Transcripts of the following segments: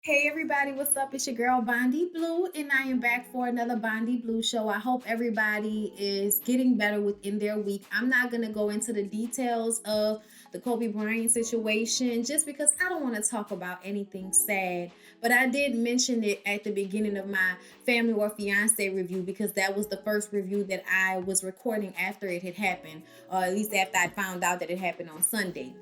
Hey everybody, what's up? It's your girl Bondy Blue, and I am back for another Bondy Blue show. I hope everybody is getting better within their week. I'm not gonna go into the details of the Kobe Bryant situation just because I don't want to talk about anything sad. But I did mention it at the beginning of my family or fiance review because that was the first review that I was recording after it had happened, or at least after I found out that it happened on Sunday.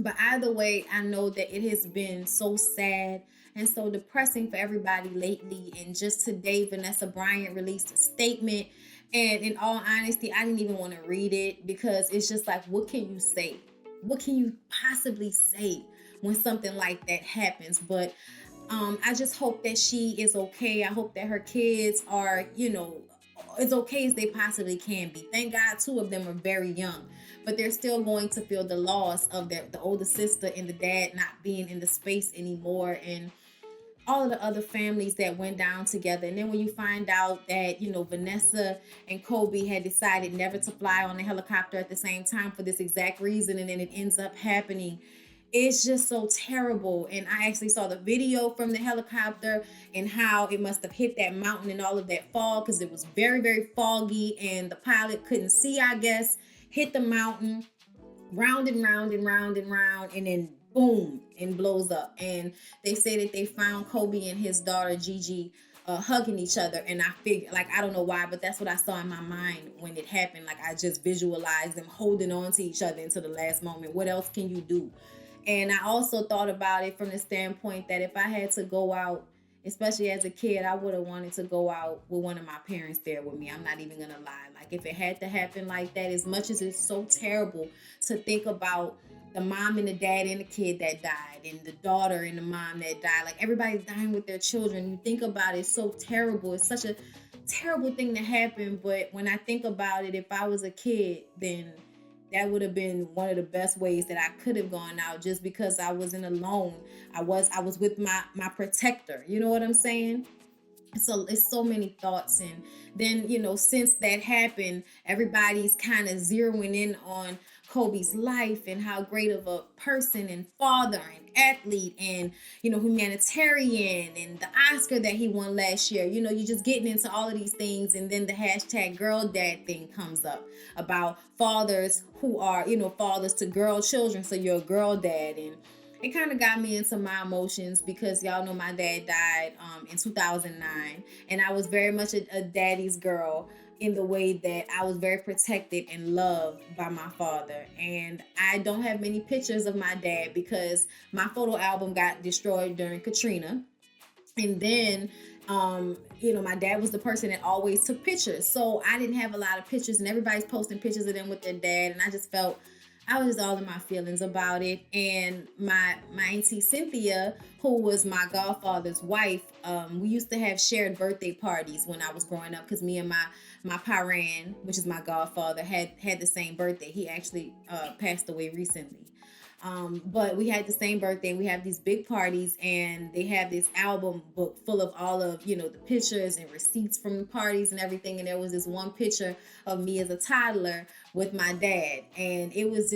But either way, I know that it has been so sad and so depressing for everybody lately. And just today, Vanessa Bryant released a statement. And in all honesty, I didn't even want to read it because it's just like, what can you say? What can you possibly say when something like that happens? But I just hope that she is okay. I hope that her kids are, as okay as they possibly can be. Thank God two of them are very young, but they're still going to feel the loss of the older sister and the dad not being in the space anymore, and all of the other families that went down together. And then when you find out that, Vanessa and Kobe had decided never to fly on the helicopter at the same time for this exact reason, and then it ends up happening, it's just so terrible. And I actually saw the video from the helicopter and how it must have hit that mountain and all of that fog because it was very, very foggy and the pilot couldn't see, I guess, hit the mountain round and round and round and round, and then boom, and blows up. And they say that they found Kobe and his daughter Gigi hugging each other. And I figured, like, I don't know why, but that's what I saw in my mind when it happened. Like, I just visualized them holding on to each other until the last moment. What else can you do? And I also thought about it from the standpoint that if I had to go out, especially as a kid, I would have wanted to go out with one of my parents there with me. I'm not even gonna lie. Like, if it had to happen like that, as much as it's so terrible to think about the mom and the dad and the kid that died, and the daughter and the mom that died, like everybody's dying with their children. You think about it, it's so terrible. It's such a terrible thing to happen. But when I think about it, if I was a kid, then that would have been one of the best ways that I could have gone out, just because I wasn't alone. I was with my protector. You know what I'm saying? So it's so many thoughts. And then, since that happened, everybody's kind of zeroing in on Kobe's life and how great of a person and father and athlete and, humanitarian, and the Oscar that he won last year. You're just getting into all of these things, and then the hashtag girl dad thing comes up about fathers who are, fathers to girl children, so you're a girl dad. And it kind of got me into my emotions because y'all know my dad died in 2009, and I was very much a daddy's girl in the way that I was very protected and loved by my father. And I don't have many pictures of my dad because my photo album got destroyed during Katrina. And then my dad was the person that always took pictures, so I didn't have a lot of pictures, and everybody's posting pictures of them with their dad, and I just felt I was just all in my feelings about it. And my auntie Cynthia, who was my godfather's wife, we used to have shared birthday parties when I was growing up because me and my parent, which is my godfather, had the same birthday. He actually passed away recently. But we had the same birthday. We have these big parties, and they have this album book full of all of, the pictures and receipts from the parties and everything. And there was this one picture of me as a toddler with my dad. And it was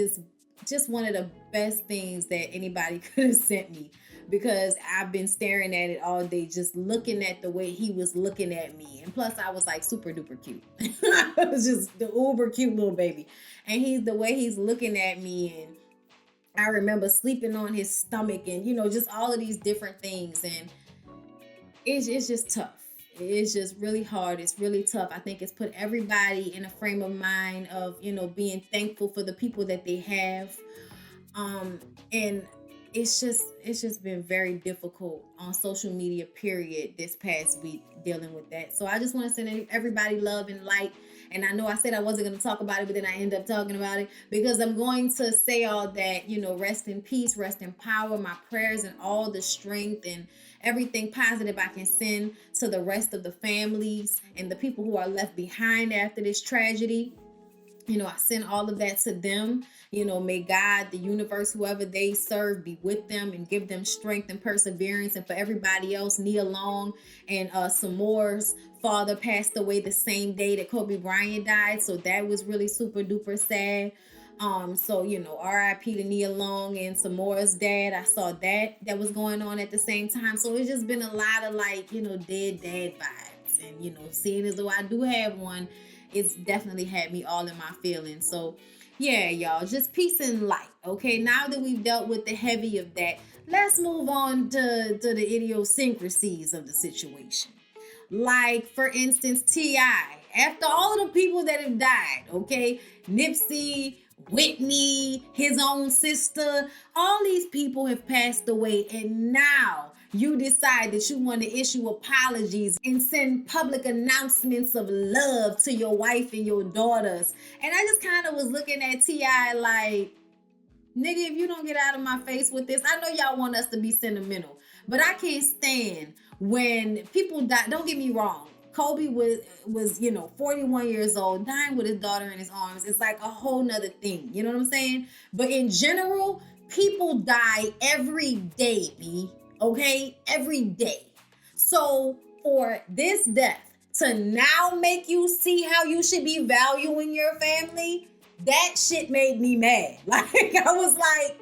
just one of the best things that anybody could have sent me, because I've been staring at it all day, just looking at the way he was looking at me. And plus I was like super duper cute. I was just the uber cute little baby. And the way he's looking at me, and I remember sleeping on his stomach, and just all of these different things. And it's just tough. It's just really hard. It's really tough. I think it's put everybody in a frame of mind of, being thankful for the people that they have. And it's just been very difficult on social media, period, this past week, dealing with that. So I just want to send everybody love and light. And I know I said I wasn't going to talk about it, but then I end up talking about it because I'm going to say all that. Rest in peace, rest in power, my prayers, and all the strength and everything positive I can send to the rest of the families and the people who are left behind after this tragedy. I send all of that to them. May God, the universe, whoever they serve, be with them and give them strength and perseverance. And for everybody else, Nia Long and Samore's father passed away the same day that Kobe Bryant died. So that was really super duper sad. So R.I.P. to Nia Long and Samora's dad. I saw that was going on at the same time. So it's just been a lot of dead dad vibes. And seeing as though I do have one, it's definitely had me all in my feelings. So yeah, y'all, just peace and light. Okay, now that we've dealt with the heavy of that, let's move on to the idiosyncrasies of the situation. Like, for instance, T.I. After all of the people that have died, okay, Nipsey, Whitney, his own sister, all these people have passed away, and now you decide that you want to issue apologies and send public announcements of love to your wife and your daughters. And I just kind of was looking at T.I. like, nigga, if you don't get out of my face with this, I know y'all want us to be sentimental, but I can't stand when people die. Don't get me wrong. Kobe was 41 years old, dying with his daughter in his arms. It's like a whole nother thing. You know what I'm saying? But in general, people die every day, B. Okay? Every day. So for this death to now make you see how you should be valuing your family, that shit made me mad. Like, I was like,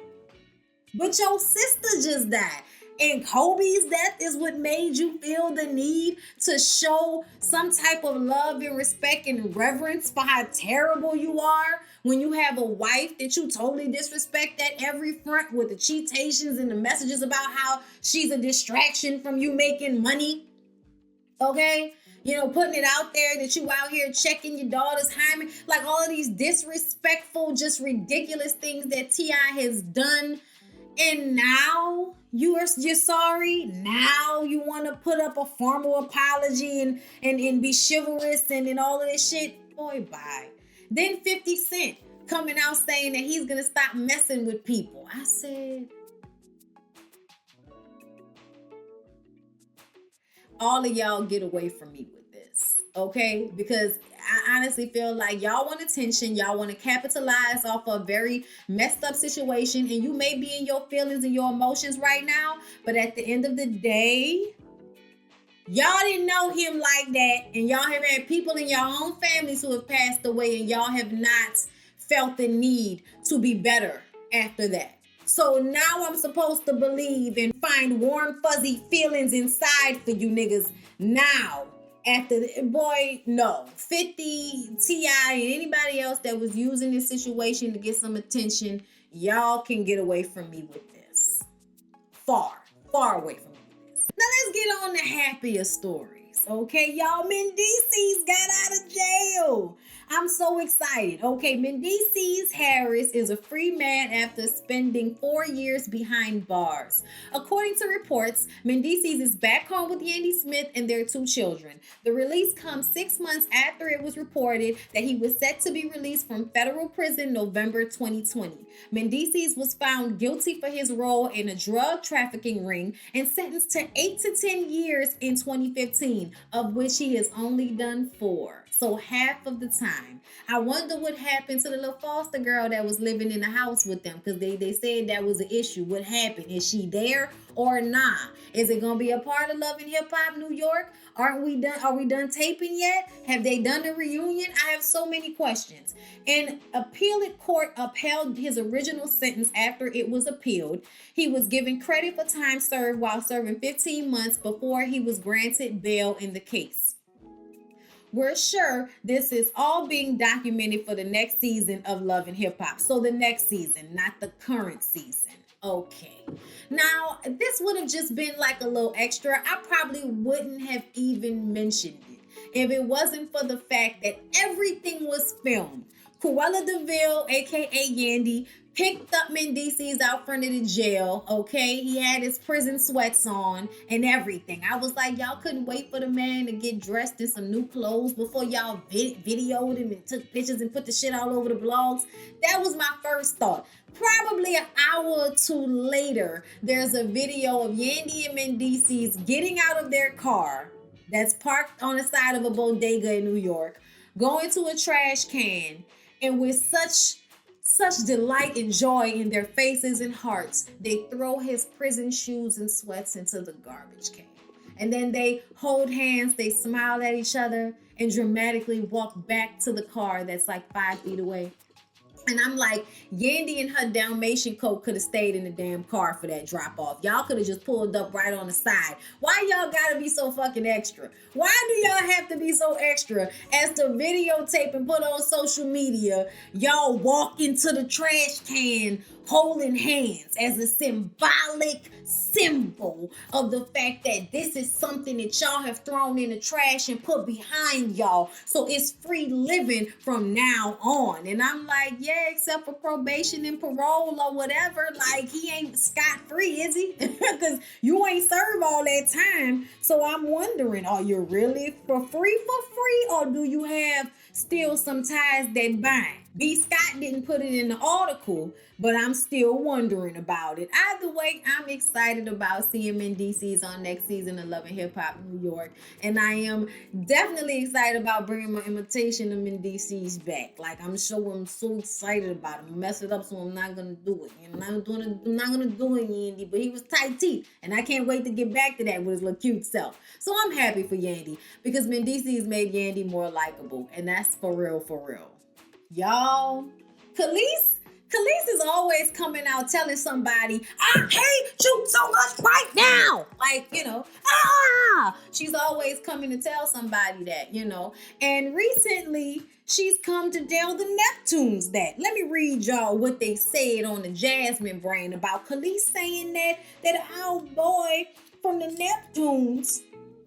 but your sister just died. And Kobe's death is what made you feel the need to show some type of love and respect and reverence for how terrible you are when you have a wife that you totally disrespect at every front with the cheatations and the messages about how she's a distraction from you making money. Okay? Putting it out there that you out here checking your daughter's hymen. Like all of these disrespectful, just ridiculous things that T.I. has done. And now you're sorry. Now you want to put up a formal apology and be chivalrous and all of this shit. Boy, bye. Then 50 Cent coming out saying that he's going to stop messing with people. I said, all of y'all get away from me with this, okay? Because I honestly feel like y'all want attention. Y'all want to capitalize off a very messed up situation. And you may be in your feelings and your emotions right now. But at the end of the day, y'all didn't know him like that. And y'all have had people in your own families who have passed away. And y'all have not felt the need to be better after that. So now I'm supposed to believe and find warm, fuzzy feelings inside for you niggas now. After boy, no. 50, T.I., and anybody else that was using this situation to get some attention, y'all can get away from me with this. Far away from me with this. Now let's get on to happier stories. Okay, y'all, Mendeecees got out of jail. I'm so excited. Okay, Mendeecees Harris is a free man after spending 4 years behind bars. According to reports, Mendeecees is back home with Yandy Smith and their 2 children. The release comes 6 months after it was reported that he was set to be released from federal prison November 2020. Mendeecees was found guilty for his role in a drug trafficking ring and sentenced to 8 to 10 years in 2015, of which he has only done 4. So half of the time. I wonder what happened to the little foster girl that was living in the house with them, because they said that was an issue. What happened? Is she there or not? Is it gonna be a part of Love and Hip Hop New York? Are we done taping yet? Have they done a reunion? I have so many questions. An appellate court upheld his original sentence after it was appealed. He was given credit for time served while serving 15 months before he was granted bail in the case. We're sure this is all being documented for the next season of Love and Hip Hop. So the next season, not the current season. Okay. Now, this would have just been like a little extra. I probably wouldn't have even mentioned it if it wasn't for the fact that everything was filmed. Cruella DeVille, aka Yandy, picked up Mendeecees out front of the jail, okay? He had his prison sweats on and everything. I was like, y'all couldn't wait for the man to get dressed in some new clothes before y'all videoed him and took pictures and put the shit all over the blogs. That was my first thought. Probably an hour or 2 later, there's a video of Yandy and Mendeecees getting out of their car that's parked on the side of a bodega in New York, going to a trash can, and with such delight and joy in their faces and hearts, they throw his prison shoes and sweats into the garbage can. And then they hold hands, they smile at each other, and dramatically walk back to the car that's like 5 feet away. And I'm like, Yandy and her Dalmatian coat could have stayed in the damn car for that drop off. Y'all could have just pulled up right on the side. Why y'all gotta be so fucking extra? Why do y'all have to be so extra as to videotape and put on social media? Y'all walk into the trash can holding hands as a symbolic symbol of the fact that this is something that y'all have thrown in the trash and put behind y'all. So it's free living from now on. And I'm like, yeah, except for probation and parole or whatever. Like, he ain't scot-free, is he? Because you ain't served all that time. So I'm wondering, are you really for free, or do you have still some ties that bind? B. Scott didn't put it in the article, but I'm still wondering about it. Either way, I'm excited about seeing Mendeecees on next season of Love and Hip Hop New York. And I am definitely excited about bringing my imitation of Mendeecees back. Like, I'm so excited about it. I'm mess it up, so I'm not going to do it. I'm not going to do it, Yandy. But he was tight teeth. And I can't wait to get back to that with his little cute self. So I'm happy for Yandy because Mendeecees made Yandy more likable. And that's for real, for real. Y'all, Kelis is always coming out telling somebody, I hate you so much right now. Like, she's always coming to tell somebody that, And recently, she's come to tell the Neptunes that. Let me read y'all what they said on the Jasmine Brain about Kelis saying that our boy from the Neptunes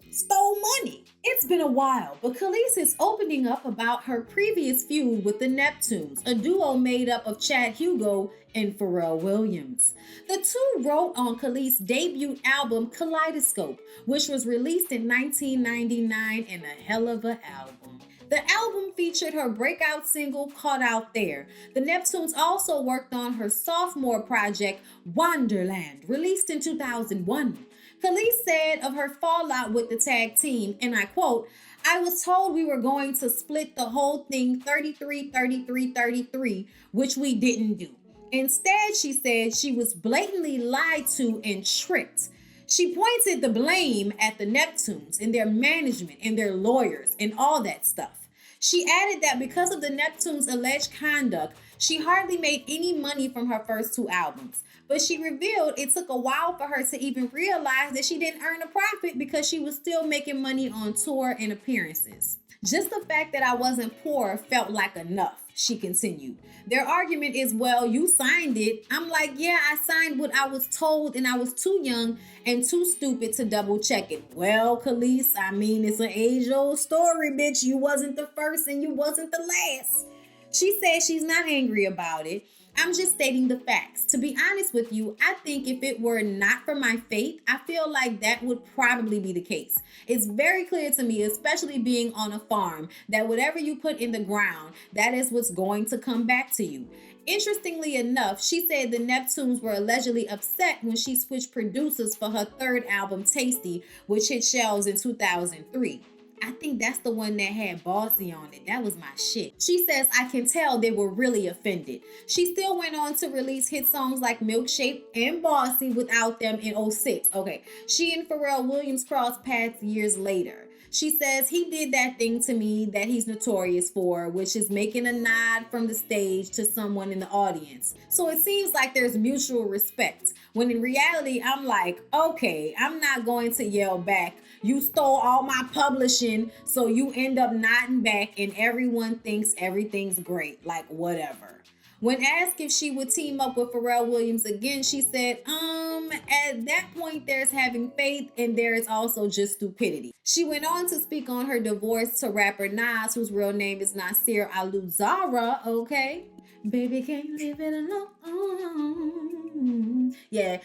stole money. It's been a while, but Kelis is opening up about her previous feud with the Neptunes, a duo made up of Chad Hugo and Pharrell Williams. The two wrote on Kelis' debut album Kaleidoscope, which was released in 1999 and a hell of an album. The album featured her breakout single Caught Out There. The Neptunes also worked on her sophomore project Wonderland, released in 2001. Kelis said of her fallout with the tag team, and I quote, I was told we were going to split the whole thing 33-33-33, which we didn't do. Instead, she said she was blatantly lied to and tricked. She pointed the blame at the Neptunes and their management and their lawyers and all that stuff. She added that because of the Neptunes' alleged conduct, she hardly made any money from her first two albums. But she revealed it took a while for her to even realize that she didn't earn a profit because she was still making money on tour and appearances. Just the fact that I wasn't poor felt like enough, she continued. Their argument is, well, you signed it. I'm like, yeah, I signed what I was told and I was too young and too stupid to double check it. Well, Kelis, I mean, it's an age-old story, bitch. You wasn't the first and you wasn't the last. She said she's not angry about it. I'm just stating the facts. To be honest with you, I think if it were not for my fate, I feel like that would probably be the case. It's very clear to me, especially being on a farm, that whatever you put in the ground, that is what's going to come back to you. Interestingly enough, she said the Neptunes were allegedly upset when she switched producers for her third album, Tasty, which hit shelves in 2003. I think that's the one that had Bossy on it. That was my shit. She says, I can tell they were really offended. She still went on to release hit songs like Milkshake and Bossy without them in 2006. Okay, she and Pharrell Williams crossed paths years later. She says he did that thing to me that he's notorious for, which is making a nod from the stage to someone in the audience. So it seems like there's mutual respect, when in reality, I'm like, okay, I'm not going to yell back, you stole all my publishing, so you end up nodding back and everyone thinks everything's great, like whatever. When asked if she would team up with Pharrell Williams again, she said, at that point there's having faith and there is also just stupidity. She went on to speak on her divorce to rapper Nas, whose real name is Nasir Aluzara, okay? Baby can't leave it alone. Yeah,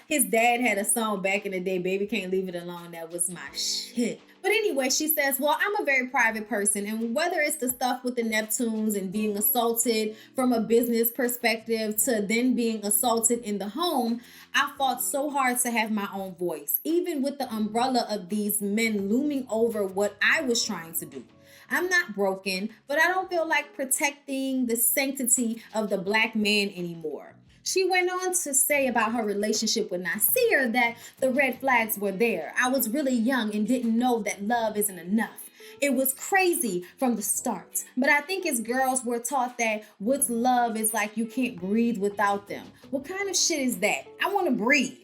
his dad had a song back in the day, Baby Can't Leave It Alone. That was my shit. But anyway, she says, well, I'm a very private person, and whether it's the stuff with the Neptunes and being assaulted from a business perspective to then being assaulted in the home, I fought so hard to have my own voice, even with the umbrella of these men looming over what I was trying to do. I'm not broken, but I don't feel like protecting the sanctity of the black man anymore. She went on to say about her relationship with Nasir that the red flags were there. I was really young and didn't know that love isn't enough. It was crazy from the start. But I think as girls, we're taught that what's love is like you can't breathe without them. What kind of shit is that? I want to breathe.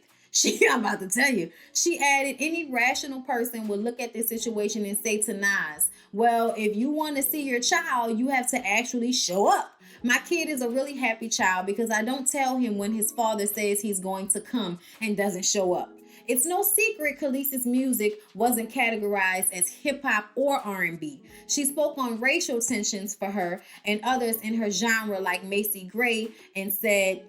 I'm about to tell you. She added, any rational person would look at this situation and say to Nas, well, if you want to see your child, you have to actually show up. My kid is a really happy child because I don't tell him when his father says he's going to come and doesn't show up. It's no secret Kelis's music wasn't categorized as hip-hop or R&B. She spoke on racial tensions for her and others in her genre like Macy Gray and said,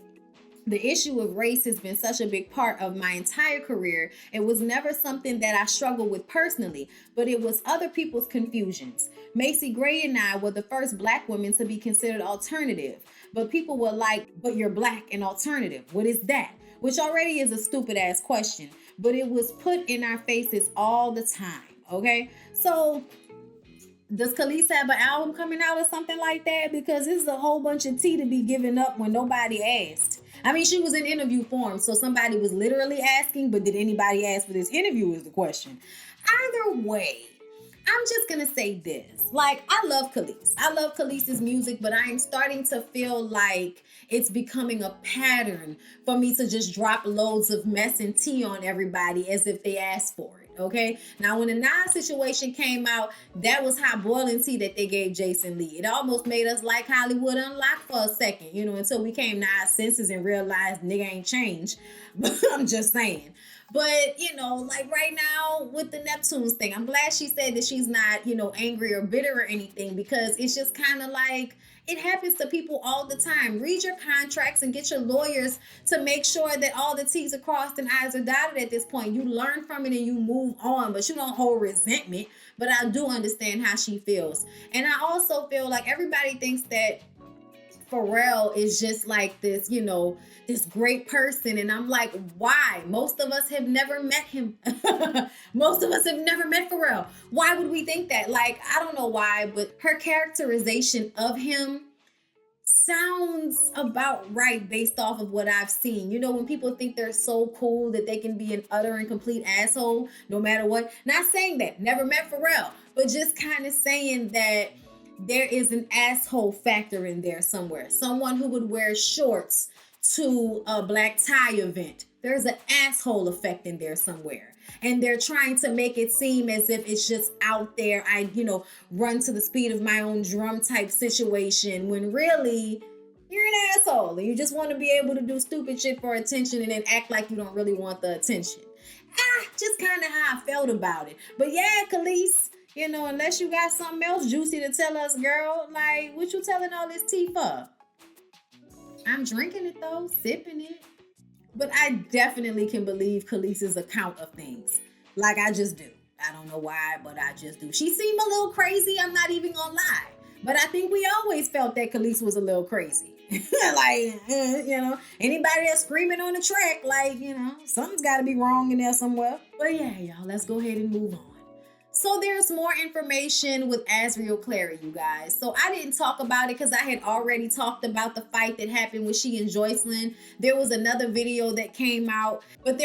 the issue of race has been such a big part of my entire career. It was never something that I struggled with personally, but it was other people's confusions. Macy Gray and I were the first Black women to be considered alternative, but people were like, but you're Black and alternative. What is that? Which already is a stupid ass question, but it was put in our faces all the time, okay? So does Kelis have an album coming out or something like that? Because this is a whole bunch of tea to be given up when nobody asked. I mean, she was in interview form, so somebody was literally asking, but did anybody ask for this interview is the question. Either way, I'm just going to say this. Like, I love Kelis. I love Kelis's music, but I am starting to feel like it's becoming a pattern for me to just drop loads of mess and tea on everybody as if they asked for it. Okay. Now, when the Nas situation came out, that was hot boiling tea that they gave Jason Lee. It almost made us like Hollywood Unlocked for a second, until we came to our senses and realized nigga ain't changed. But I'm just saying. But, like right now with the Neptunes thing, I'm glad she said that she's not, angry or bitter or anything, because it's just kind of like, it happens to people all the time. Read your contracts and get your lawyers to make sure that all the T's are crossed and I's are dotted at this point. You learn from it and you move on, but you don't hold resentment. But I do understand how she feels. And I also feel like everybody thinks that Pharrell is just like this, this great person. And I'm like, why? Most of us have never met him. Most of us have never met Pharrell. Why would we think that? Like, I don't know why, but her characterization of him sounds about right based off of what I've seen. When people think they're so cool that they can be an utter and complete asshole no matter what. Not saying that. Never met Pharrell. But just kind of saying that there is an asshole factor in there somewhere. Someone who would wear shorts to a black tie event. There's an asshole effect in there somewhere. And they're trying to make it seem as if it's just out there. I, run to the speed of my own drum type situation, when really you're an asshole and you just want to be able to do stupid shit for attention and then act like you don't really want the attention. Just kind of how I felt about it. But yeah, Kelis, unless you got something else juicy to tell us, girl, like, what you telling all this tea for? I'm drinking it, though, sipping it. But I definitely can believe Kelis's account of things. Like, I just do. I don't know why, but I just do. She seemed a little crazy, I'm not even gonna lie. But I think we always felt that Kelis was a little crazy. Anybody that's screaming on the track, like, something's got to be wrong in there somewhere. But yeah, y'all, let's go ahead and move on. So there's more information with Azriel Clary, you guys. So I didn't talk about it because I had already talked about the fight that happened with she and Joycelyn. There was another video that came out, and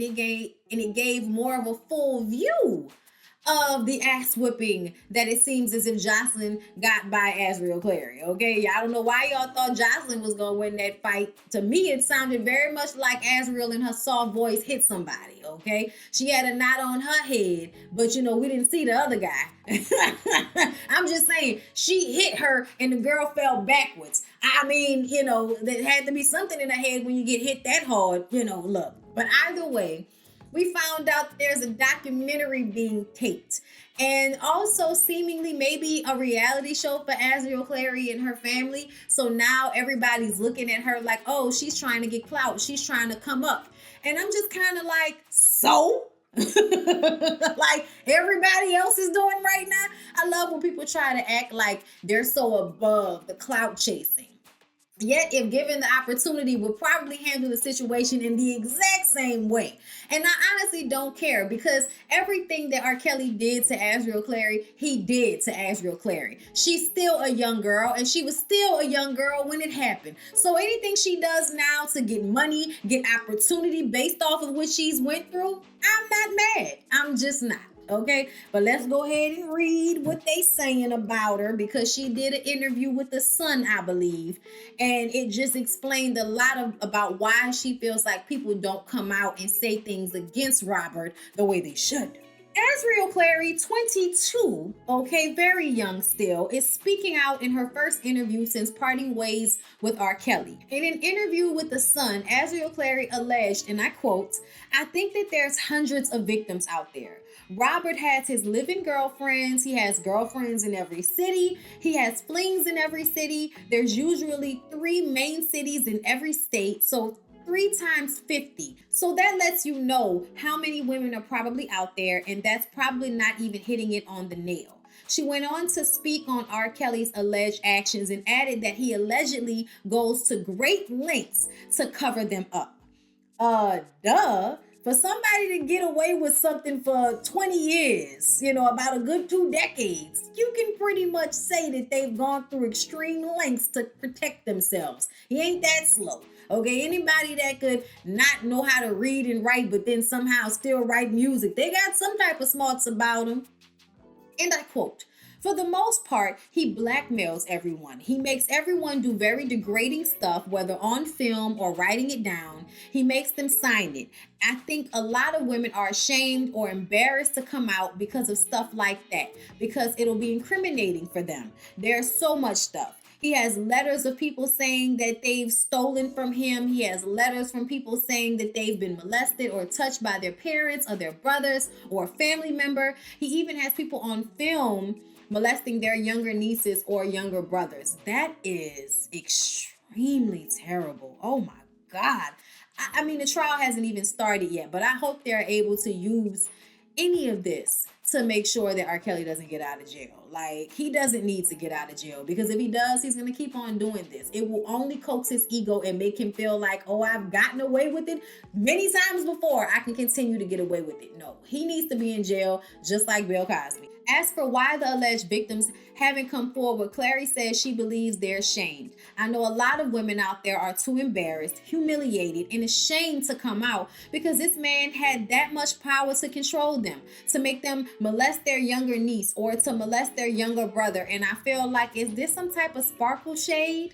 it gave more of a full view of the ass whipping that it seems as if Joycelyn got by Azriel Clary. Okay, I don't know why y'all thought Joycelyn was gonna win that fight. To me, it sounded very much like Azriel in her soft voice hit somebody. Okay, she had a knot on her head, but we didn't see the other guy. I'm just saying, she hit her and the girl fell backwards. I mean, there had to be something in her head when you get hit that hard. Look. But either way, we found out there's a documentary being taped, and also seemingly maybe a reality show for Azriel Clary and her family. So now everybody's looking at her like, oh, she's trying to get clout. She's trying to come up. And I'm just kind of like, so? Like everybody else is doing right now? I love when people try to act like they're so above the clout chasing. Yet, if given the opportunity, would probably handle the situation in the exact same way. And I honestly don't care, because everything that R. Kelly did to Azriel Clary, he did to Azriel Clary. She's still a young girl, and she was still a young girl when it happened. So anything she does now to get money, get opportunity based off of what she's went through, I'm not mad. I'm just not. Okay, but let's go ahead and read what they saying about her, because she did an interview with the Sun, I believe, and it just explained a lot about why she feels like people don't come out and say things against Robert the way they should. Azriel Clary, 22, okay, very young still, is speaking out in her first interview since parting ways with R. Kelly. In an interview with The Sun, Azriel Clary alleged, and I quote, "I think that there's hundreds of victims out there. Robert has his living girlfriends. He has girlfriends in every city. He has flings in every city. There's usually 3 main cities in every state. So 3 times 50. So that lets you know how many women are probably out there, and that's probably not even hitting it on the nail." She went on to speak on R. Kelly's alleged actions and added that he allegedly goes to great lengths to cover them up. Duh. For somebody to get away with something for 20 years, about a good 2 decades, you can pretty much say that they've gone through extreme lengths to protect themselves. He ain't that slow. Okay, anybody that could not know how to read and write, but then somehow still write music, they got some type of smarts about them. And I quote, "For the most part, he blackmails everyone. He makes everyone do very degrading stuff, whether on film or writing it down. He makes them sign it. I think a lot of women are ashamed or embarrassed to come out because of stuff like that, because it'll be incriminating for them. There's so much stuff. He has letters of people saying that they've stolen from him. He has letters from people saying that they've been molested or touched by their parents or their brothers or a family member. He even has people on film molesting their younger nieces or younger brothers." That is extremely terrible. Oh my God. I mean, the trial hasn't even started yet, but I hope they're able to use any of this to make sure that R. Kelly doesn't get out of jail. Like, he doesn't need to get out of jail, because if he does, he's going to keep on doing this. It will only coax his ego and make him feel like, oh, I've gotten away with it many times before, I can continue to get away with it. No, he needs to be in jail, just like Bill Cosby. As for why the alleged victims haven't come forward, Clary says she believes they're ashamed. "I know a lot of women out there are too embarrassed, humiliated, and ashamed to come out, because this man had that much power to control them, to make them molest their younger niece or to molest their younger brother. And I feel like, is this some type of Sparkle shade?"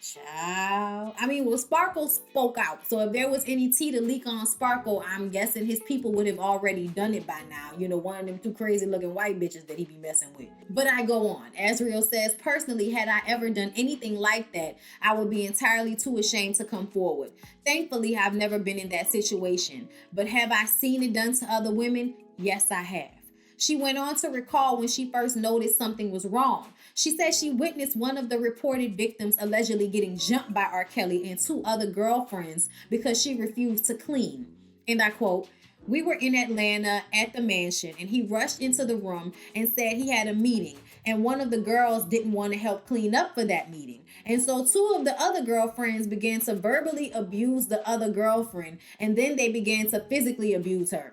Child. I mean, well, Sparkle spoke out. So if there was any tea to leak on Sparkle, I'm guessing his people would have already done it by now. One of them 2 crazy looking white bitches that he be messing with. But I go on. Azriel says, "Personally, had I ever done anything like that, I would be entirely too ashamed to come forward. Thankfully, I've never been in that situation. But have I seen it done to other women? Yes, I have." She went on to recall when she first noticed something was wrong. She said she witnessed one of the reported victims allegedly getting jumped by R. Kelly and 2 other girlfriends because she refused to clean. And I quote, "We were in Atlanta at the mansion, and he rushed into the room and said he had a meeting, and one of the girls didn't want to help clean up for that meeting. And so 2 of the other girlfriends began to verbally abuse the other girlfriend, and then they began to physically abuse her.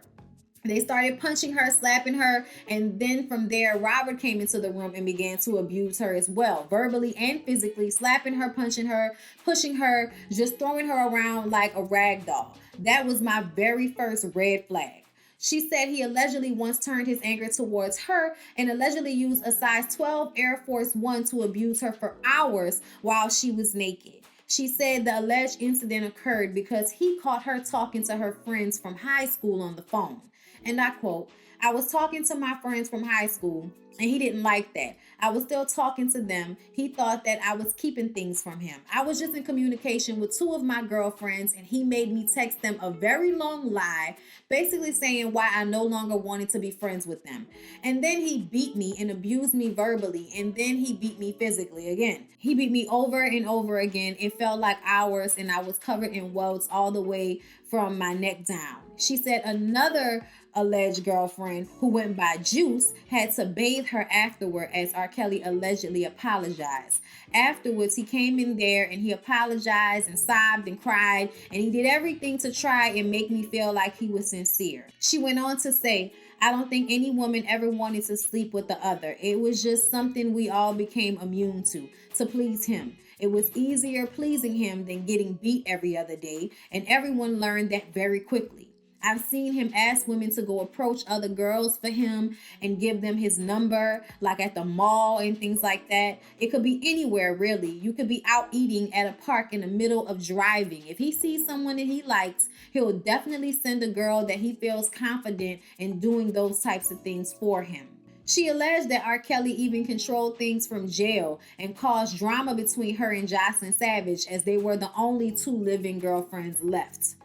They started punching her, slapping her, and then from there, Robert came into the room and began to abuse her as well, verbally and physically, slapping her, punching her, pushing her, just throwing her around like a rag doll. That was my very first red flag." She said he allegedly once turned his anger towards her and allegedly used a size 12 Air Force One to abuse her for hours while she was naked. She said the alleged incident occurred because he caught her talking to her friends from high school on the phone. And I quote, "I was talking to my friends from high school, and he didn't like that. I was still talking to them. He thought that I was keeping things from him. I was just in communication with 2 of my girlfriends, and he made me text them a very long lie, basically saying why I no longer wanted to be friends with them. And then he beat me and abused me verbally, and then he beat me physically again. He beat me over and over again. It felt like hours, and I was covered in welts all the way from my neck down." She said another alleged girlfriend, who went by Juice, had to bathe her afterward as R. Kelly allegedly apologized. Afterwards, he came in there and he apologized and sobbed and cried, and he did everything to try and make me feel like he was sincere. She went on to say, "I don't think any woman ever wanted to sleep with the other. It was just something we all became immune to please him. It was easier pleasing him than getting beat every other day, and everyone learned that very quickly. I've seen him ask women to go approach other girls for him and give them his number, like at the mall and things like that. It could be anywhere, really. You could be out eating at a park in the middle of driving. If he sees someone that he likes, he'll definitely send a girl that he feels confident in doing those types of things for him. She alleged that R. Kelly even controlled things from jail and caused drama between her and Jocelyn Savage, as they were the only two living girlfriends left.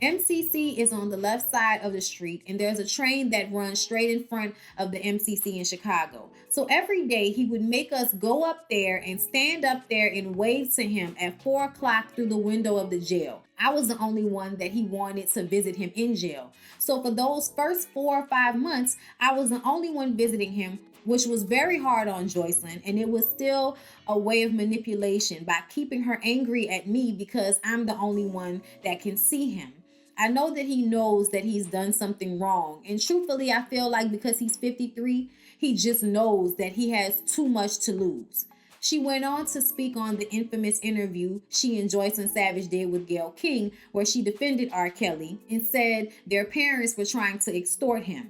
MCC is on the left side of the street, and there's a train that runs straight in front of the MCC in Chicago. So every day he would make us go up there and stand up there and wave to him at 4 o'clock through the window of the jail. I was the only one that he wanted to visit him in jail. So for those first 4 or 5 months, I was the only one visiting him, which was very hard on Joycelyn, and it was still a way of manipulation by keeping her angry at me because I'm the only one that can see him. I know that he knows that he's done something wrong. And truthfully, I feel like because he's 53, he just knows that he has too much to lose. She went on to speak on the infamous interview she and Joycelyn Savage did with Gayle King, where she defended R. Kelly and said their parents were trying to extort him.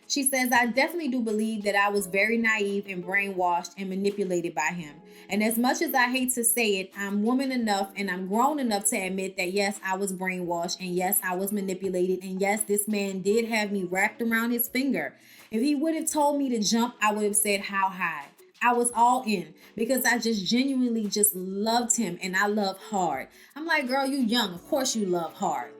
She says, I definitely do believe that I was very naive and brainwashed and manipulated by him. And as much as I hate to say it, I'm woman enough and I'm grown enough to admit that yes, I was brainwashed and yes, I was manipulated. And yes, this man did have me wrapped around his finger. If he would have told me to jump, I would have said how high. I was all in because I just genuinely just loved him and I love hard. I'm like, girl, you young. Of course you love hard.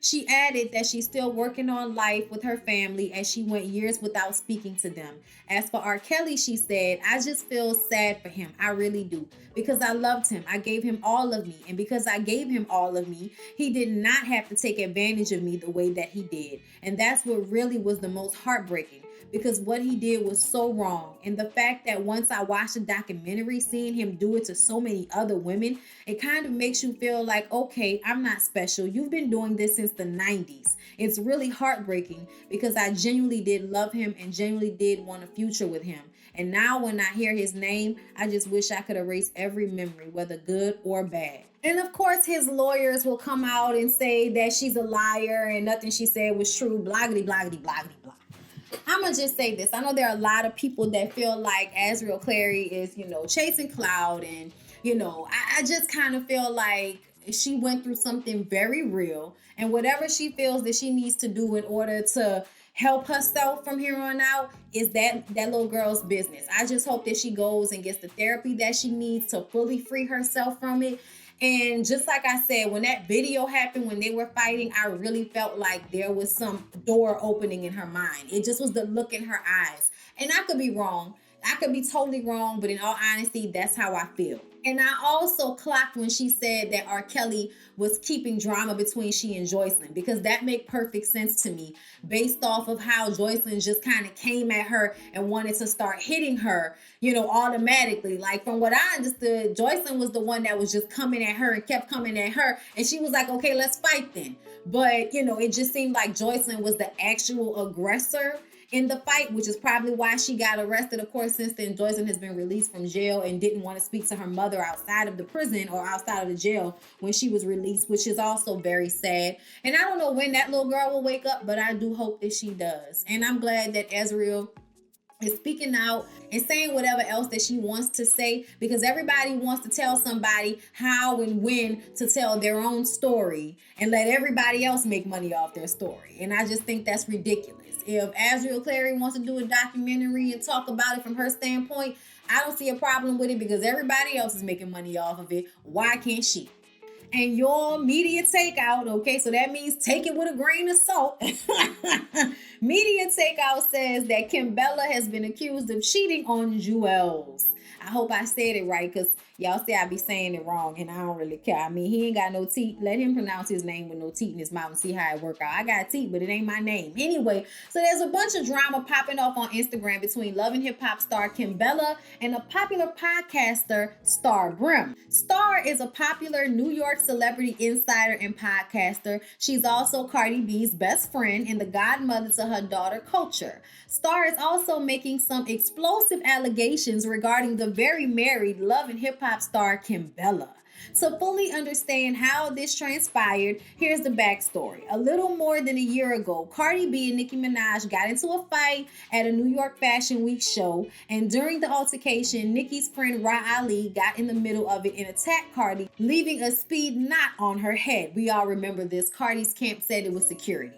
She added that she's still working on life with her family as she went years without speaking to them. As for R. Kelly, she said, I just feel sad for him. I really do. Because I loved him. I gave him all of me. And because I gave him all of me, he did not have to take advantage of me the way that he did. And that's what really was the most heartbreaking. Because what he did was so wrong. And the fact that once I watched the documentary, seeing him do it to so many other women, it kind of makes you feel like, okay, I'm not special. You've been doing this since the 90s. It's really heartbreaking because I genuinely did love him and genuinely did want a future with him. And now when I hear his name, I just wish I could erase every memory, whether good or bad. And of course, his lawyers will come out and say that she's a liar and nothing she said was true, bloggity, bloggity, bloggity, blah. I'm going to just say this. I know there are a lot of people that feel like Azriel Clary is, chasing cloud. And, I just kind of feel like she went through something very real. And whatever she feels that she needs to do in order to help herself from here on out is that little girl's business. I just hope that she goes and gets the therapy that she needs to fully free herself from it. And just like I said, when that video happened, when they were fighting, I really felt like there was some door opening in her mind. It just was the look in her eyes. And I could be wrong. I could be totally wrong, but in all honesty, that's how I feel. And I also clocked when she said that R. Kelly was keeping drama between she and Joycelyn, because that made perfect sense to me based off of how Joycelyn just kind of came at her and wanted to start hitting her, automatically. Like from what I understood, Joycelyn was the one that was just coming at her and kept coming at her. And she was like, okay, let's fight then. But, it just seemed like Joycelyn was the actual aggressor in the fight, which is probably why she got arrested. Of course, since then, Joycelyn has been released from jail and didn't want to speak to her mother outside of the prison or outside of the jail when she was released, which is also very sad. And I don't know when that little girl will wake up, but I do hope that she does. And I'm glad that Azriel is speaking out and saying whatever else that she wants to say, because everybody wants to tell somebody how and when to tell their own story and let everybody else make money off their story. And I just think that's ridiculous. If Azriel Clary wants to do a documentary and talk about it from her standpoint, I don't see a problem with it because everybody else is making money off of it. Why can't she? And your media takeout, okay, so that means take it with a grain of salt. Media takeout says that Kimbella has been accused of cheating on Juelz. I hope I said it right, because y'all say I be saying it wrong and I don't really care. I mean, he ain't got no teeth. Let him pronounce his name with no teeth in his mouth and see how it work out. I got teeth, but it ain't my name. Anyway, so there's a bunch of drama popping off on Instagram between Love and Hip Hop star Kimbella and a popular podcaster, Star Beam. Star is a popular New York celebrity insider and podcaster. She's also Cardi B's best friend and the godmother to her daughter, Culture. Star is also making some explosive allegations regarding the very married Love and Hip Hop star Kimbella. To fully understand how this transpired, here's the backstory. A little more than a year ago, Cardi B and Nicki Minaj got into a fight at a New York Fashion Week show, and during the altercation, Nicki's friend Ra Ali got in the middle of it and attacked Cardi, leaving a speed knot on her head. We all remember this. Cardi's camp said it was security.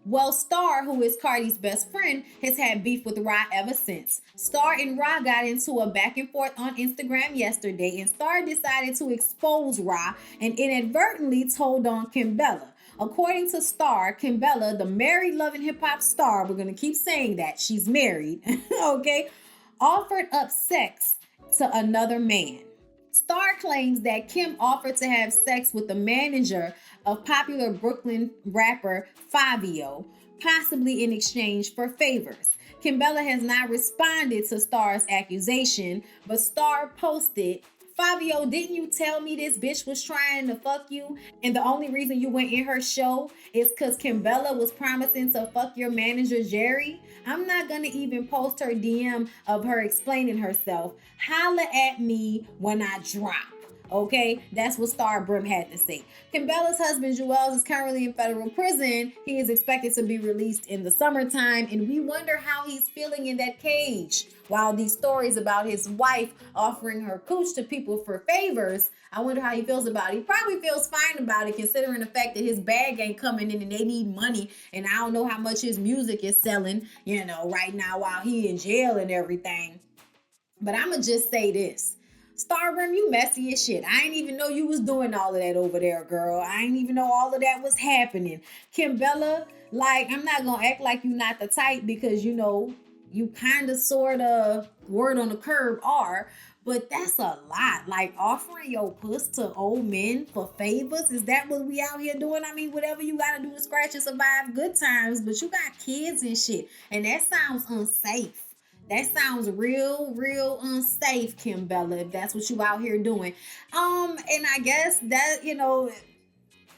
Well, Star, who is Cardi's best friend, has had beef with Ra ever since. Star and Ra got into a back and forth on Instagram yesterday, and Star decided to expose Ra and inadvertently told on Kimbella. According to Star, Kimbella, the married Love and Hip Hop star, we're going to keep saying that, she's married, okay, offered up sex to another man. Star claims that Kim offered to have sex with the manager of popular Brooklyn rapper Fabio, possibly in exchange for favors. Kimbella has not responded to Star's accusation, but Star posted, "Fabio, didn't you tell me this bitch was trying to fuck you? And the only reason you went in her show is because Kimbella was promising to fuck your manager, Jerry? I'm not gonna even post her DM of her explaining herself. Holla at me when I drop." Okay, that's what Star Brim had to say. Kimbella's husband, Joel, is currently in federal prison. He is expected to be released in the summertime, and we wonder how he's feeling in that cage. While these stories about his wife offering her cooch to people for favors, I wonder how he feels about it. He probably feels fine about it, considering the fact that his bag ain't coming in and they need money, and I don't know how much his music is selling, right now while he in jail and everything. But I'ma just say this. Starbrim, you messy as shit. I ain't even know you was doing all of that over there, girl. I ain't even know all of that was happening. Kimbella, I'm not gonna act like you not the type, because you kind of sort of word on the curb are, but that's a lot. Like offering your puss to old men for favors. Is that what we out here doing? I mean, whatever you gotta do to scratch and survive good times, but you got kids and shit. And that sounds unsafe. That sounds real unsafe, Kimbella, if that's what you out here doing. And I guess that,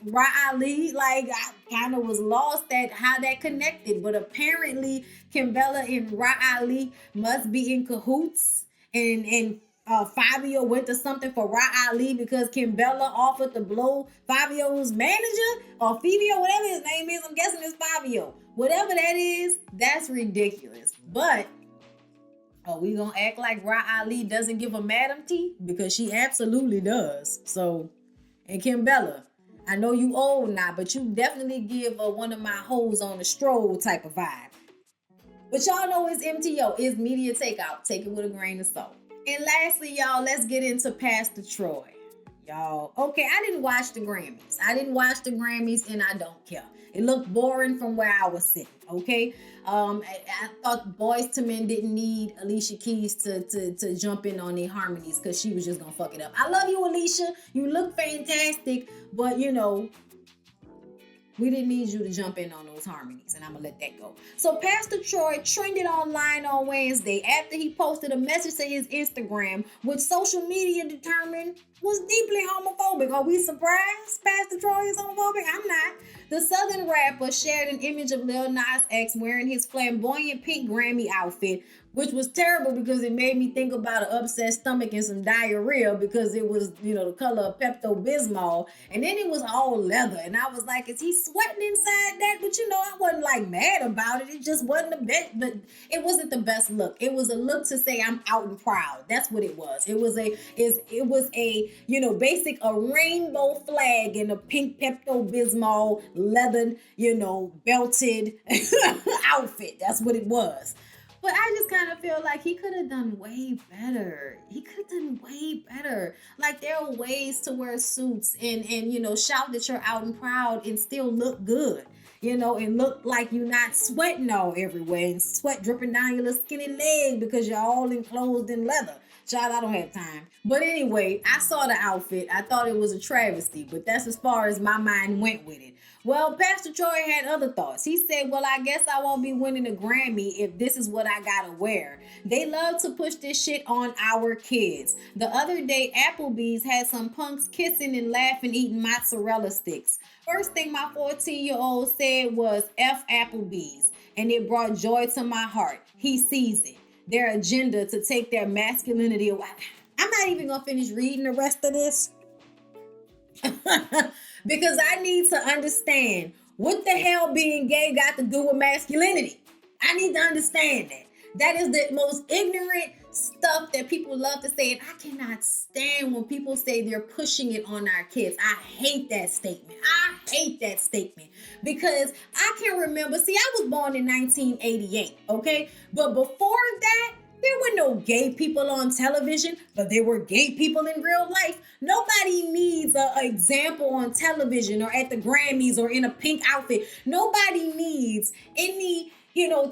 Ra Ali, I kind of was lost at how that connected, but apparently Kimbella and Ra Ali must be in cahoots, and Fabio went to something for Ra Ali because Kimbella offered to blow Fabio's manager, or Fabio, whatever his name is. I'm guessing it's Fabio. Whatever that is, that's ridiculous. But are we gonna act like Ra Ali doesn't give a Madam T? Because she absolutely does. So, and Kimbella, I know you old now, but you definitely give one of my hoes on the stroll type of vibe. But y'all know it's MTO, it's media takeout. Take it with a grain of salt. And lastly, y'all, let's get into Pastor Troy. Y'all, okay, I didn't watch the Grammys. And I don't care. It looked boring from where I was sitting, okay? I thought Boyz II Men didn't need Alicia Keys to jump in on their harmonies, because she was just gonna fuck it up. I love you, Alicia. You look fantastic, but we didn't need you to jump in on those harmonies, and I'm gonna let that go. So Pastor Troy trended online on Wednesday after he posted a message to his Instagram, which social media determined was deeply homophobic. Are we surprised Pastor Troy is homophobic? I'm not. The Southern rapper shared an image of Lil Nas X wearing his flamboyant pink Grammy outfit, which was terrible because it made me think about an upset stomach and some diarrhea, because it was, the color of Pepto-Bismol. And then it was all leather. And I was like, is he sweating inside that? But I wasn't mad about it. It just wasn't the best, but it wasn't the best look. It was a look to say I'm out and proud. That's what it was. It was a basic a rainbow flag in a pink Pepto-Bismol leather, belted outfit. That's what it was. But I just kind of feel like he could have done way better. Like, there are ways to wear suits and shout that you're out and proud and still look good, and look like you're not sweating all everywhere and sweat dripping down your little skinny leg because you're all enclosed in leather. Child, I don't have time. But anyway, I saw the outfit. I thought it was a travesty, but that's as far as my mind went with it. Well, Pastor Troy had other thoughts. He said, well, I guess I won't be winning a Grammy if this is what I gotta wear. They love to push this shit on our kids. The other day, Applebee's had some punks kissing and laughing, eating mozzarella sticks. First thing my 14-year-old said was, F Applebee's. And it brought joy to my heart. He sees it. Their agenda to take their masculinity away. I'm not even gonna finish reading the rest of this. Because I need to understand what the hell being gay got to do with masculinity. I need to understand that. That is the most ignorant stuff that people love to say. And I cannot stand when people say they're pushing it on our kids. I hate that statement. I hate that statement because I can remember, see, I was born in 1988, okay? But before that, there were no gay people on television, but there were gay people in real life. Nobody needs an example on television or at the Grammys or in a pink outfit. Nobody needs any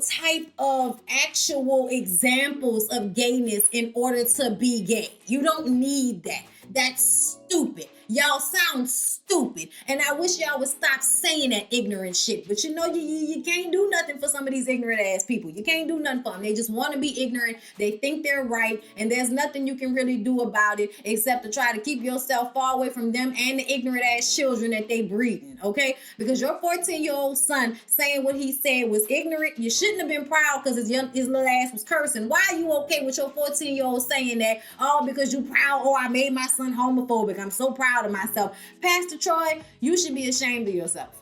type of actual examples of gayness in order to be gay. You don't need that. That's stupid. Y'all sound stupid. And I wish y'all would stop saying that ignorant shit. But you can't do nothing for some of these ignorant ass people. You can't do nothing for them. They just want to be ignorant. They think they're right. And there's nothing you can really do about it except to try to keep yourself far away from them and the ignorant ass children that they breeding. Okay? Because your 14-year-old son saying what he said was ignorant. You shouldn't have been proud because his little ass was cursing. Why are you okay with your 14-year-old saying that? Oh, because you proud. Oh, I made my son homophobic. I'm so proud of myself. Pastor Troy, you should be ashamed of yourself.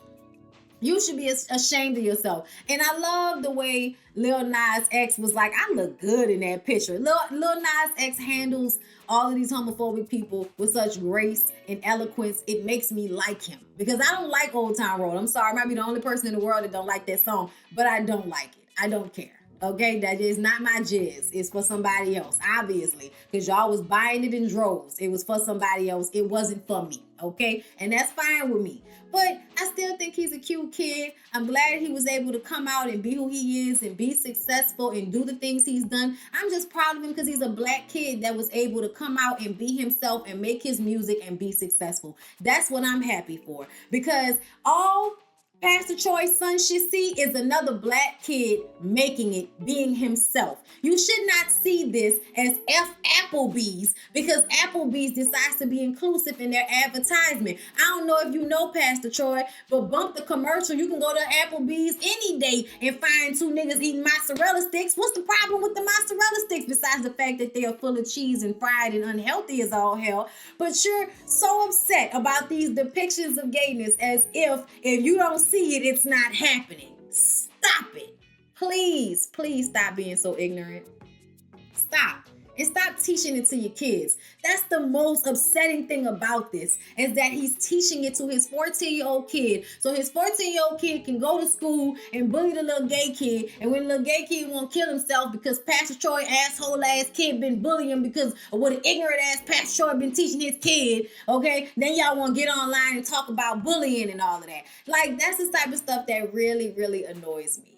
You should be ashamed of yourself. And I love the way Lil Nas X was like, I look good in that picture. Lil Nas X handles all of these homophobic people with such grace and eloquence. It makes me like him because I don't like Old Town Road. I'm sorry, I might be the only person in the world that don't like that song, but I don't like it. I don't care. Okay, that is not my jizz. It's for somebody else, obviously, because y'all was buying it in droves. It was for somebody else. It wasn't for me, okay? And that's fine with me. But I still think he's a cute kid. I'm glad he was able to come out and be who he is and be successful and do the things he's done. I'm just proud of him because he's a black kid that was able to come out and be himself and make his music and be successful. That's what I'm happy for because all Pastor Troy's son should see is another black kid making it, being himself. You should not see this as Applebee's because Applebee's decides to be inclusive in their advertisement. I don't know if you know Pastor Troy, but bump the commercial. You can go to Applebee's any day and find two niggas eating mozzarella sticks. What's the problem with the mozzarella sticks besides the fact that they are full of cheese and fried and unhealthy as all hell? But you're so upset about these depictions of gayness as if you don't see it, it's not happening. Stop it. Please stop being so ignorant. Stop. And stop teaching it to your kids. That's the most upsetting thing about this, is that he's teaching it to his 14-year-old kid. So his 14-year-old kid can go to school and bully the little gay kid. And when the little gay kid won't kill himself because Pastor Troy asshole ass kid been bullying him because of what an ignorant ass Pastor Troy been teaching his kid, okay? Then y'all want to get online and talk about bullying and all of that. Like, that's the type of stuff that really, really annoys me.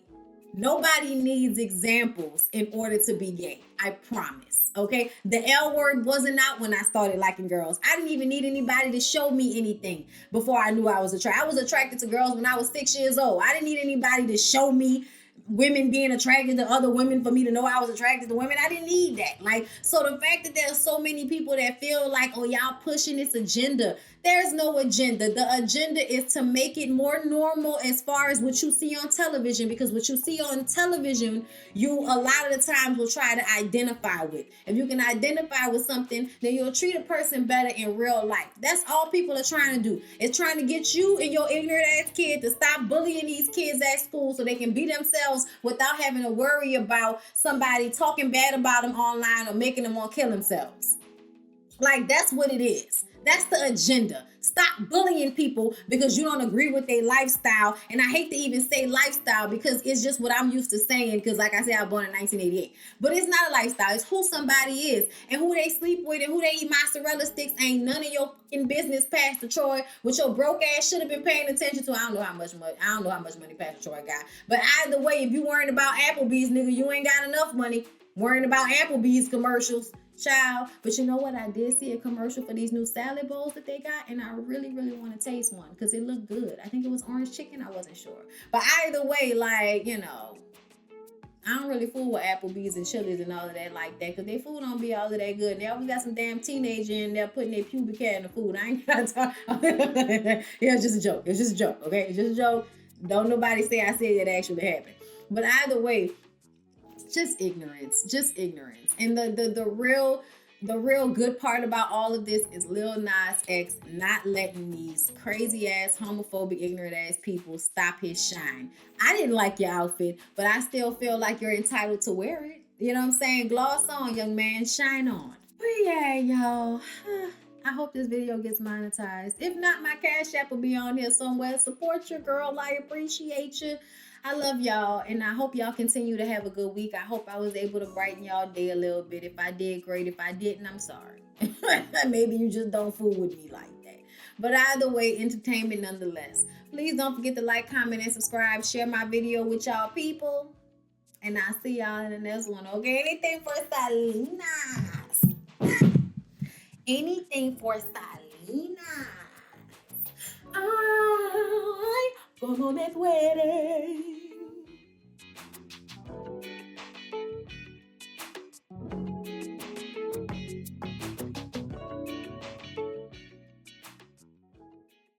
Nobody needs examples in order to be gay. I promise. Okay? The L word wasn't out when I started liking girls. I didn't even need anybody to show me anything before I knew I was attracted. I was attracted to girls when I was 6 years old. I didn't need anybody to show me women being attracted to other women for me to know I was attracted to women. I didn't need that. Like, so the fact that there's so many people that feel like, oh, y'all pushing this agenda. There's no agenda. The agenda is to make it more normal as far as what you see on television, because what you see on television, you a lot of the times will try to identify with. If you can identify with something, then you'll treat a person better in real life. That's all people are trying to do. It's trying to get you and your ignorant ass kid to stop bullying these kids at school so they can be themselves without having to worry about somebody talking bad about them online or making them want to kill themselves. Like, that's what it is. That's the agenda. Stop bullying people because you don't agree with their lifestyle. And I hate to even say lifestyle because it's just what I'm used to saying, because like I said, I was born in 1988. But it's not a lifestyle. It's who somebody is. And who they sleep with and who they eat mozzarella sticks ain't none of your fucking business, Pastor Troy. What your broke ass should have been paying attention to. I don't know how much money Pastor Troy got. But either way, if you worrying about Applebee's, nigga, you ain't got enough money worrying about Applebee's commercials. Child, but you know what? I did see a commercial for these new salad bowls that they got, and I really, really want to taste one because it looked good. I think it was orange chicken. I wasn't sure. But either way, like, you know, I don't really fool with Applebee's and Chili's and all of that like that because their food don't be all of that good. And they always got some damn teenager in there putting their pubic hair in the food. I ain't got to talk. Yeah, it's just a joke. It's just a joke, okay? It's just a joke. Don't nobody say I said that actually happened. But either way, just ignorance. And the real The real good part about all of this is Lil Nas X not letting these crazy ass, homophobic, ignorant ass people stop his shine. I didn't like your outfit, but I still feel like you're entitled to wear it. You know what I'm saying? Gloss on, young man, shine on. But yeah, y'all. I hope this video gets monetized. If not, my Cash App will be on here somewhere. Support your girl. I appreciate you. I love y'all, and I hope y'all continue to have a good week. I hope I was able to brighten y'all day a little bit. If I did, great. If I didn't, I'm sorry. Maybe you just don't fool with me like that. But either way, entertainment nonetheless. Please don't forget to like, comment, and subscribe. Share my video with y'all people. And I'll see y'all in the next one. Okay, anything for Salinas. Anything for Salinas. Ay, como me duele.